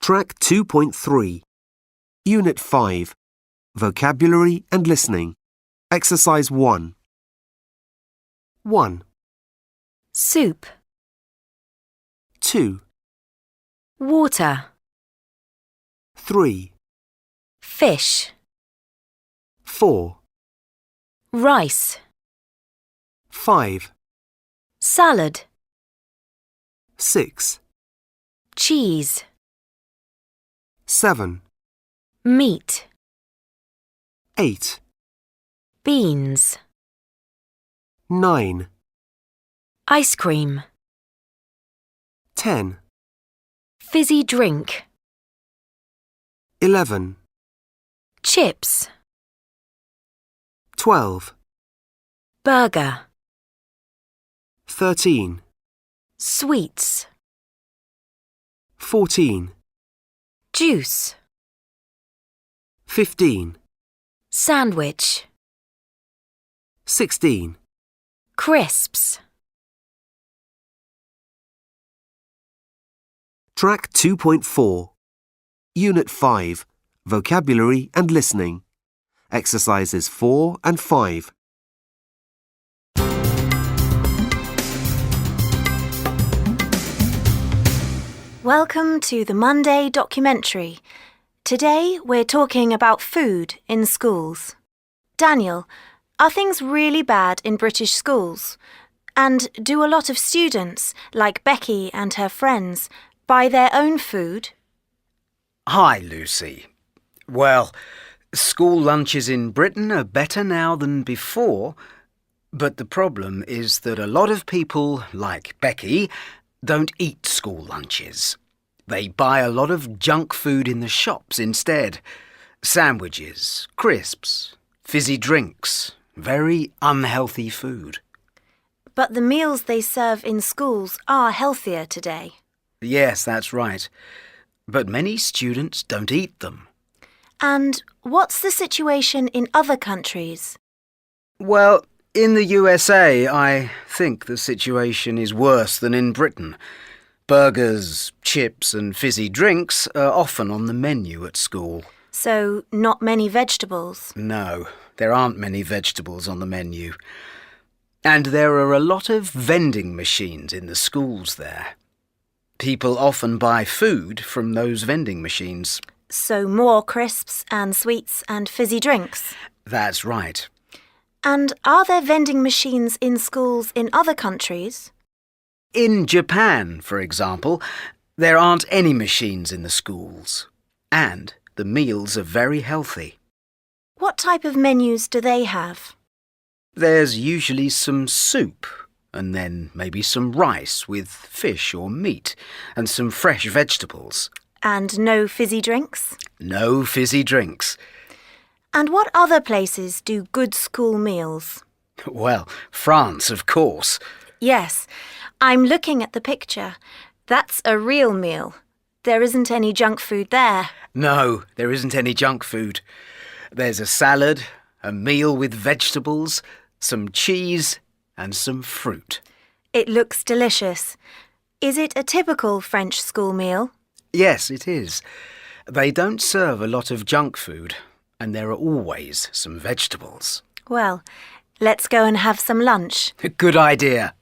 Track 2.3 Unit 5 Vocabulary and Listening Exercise 1 1. Soup, 2. water, 3. fish, 4. rice, 5. salad, 6. cheese, 7. meat, 8. beans, 9. ice cream, 10. fizzy drink, 11. chips, 12. burger, 13. sweets, 14. juice, 15. sandwich, 16. crisps. Track 2.4 Unit 5 Vocabulary and Listening Exercises 4 and 5 Welcome to the Monday documentary. Today we're talking about food in schools. Daniel, are things really bad in British schools? And do a lot of students, like Becky and her friends, buy their own food? Hi, Lucy. Well, school lunches in Britain are better now than before, but the problem is that a lot of people, like Becky, don't eat school lunches. They buy a lot of junk food in the shops instead. Sandwiches, crisps, fizzy drinks, very unhealthy food. But the meals they serve in schools are healthier today. Yes, that's right. But many students don't eat them. And what's the situation in other countries? Well, in the USA, I think the situation is worse than in Britain. Burgers, chips and fizzy drinks are often on the menu at school. So, not many vegetables? No, there aren't many vegetables on the menu. And there are a lot of vending machines in the schools there. People often buy food from those vending machines. So more crisps and sweets and fizzy drinks? That's right. And are there vending machines in schools in other countries? In Japan, for example, there aren't any machines in the schools. And the meals are very healthy. What type of menus do they have? There's usually some soup, and then maybe some rice with fish or meat, and some fresh vegetables. And no fizzy drinks? No fizzy drinks. And what other places do good school meals? Well, France, of course. Yes, I'm looking at the picture. That's a real meal. There isn't any junk food there. No, there isn't any junk food. There's a salad, a meal with vegetables, some cheese and some fruit. It looks delicious. Is it a typical French school meal? Yes, it is. They don't serve a lot of junk food, and there are always some vegetables. Well, let's go and have some lunch. Good idea.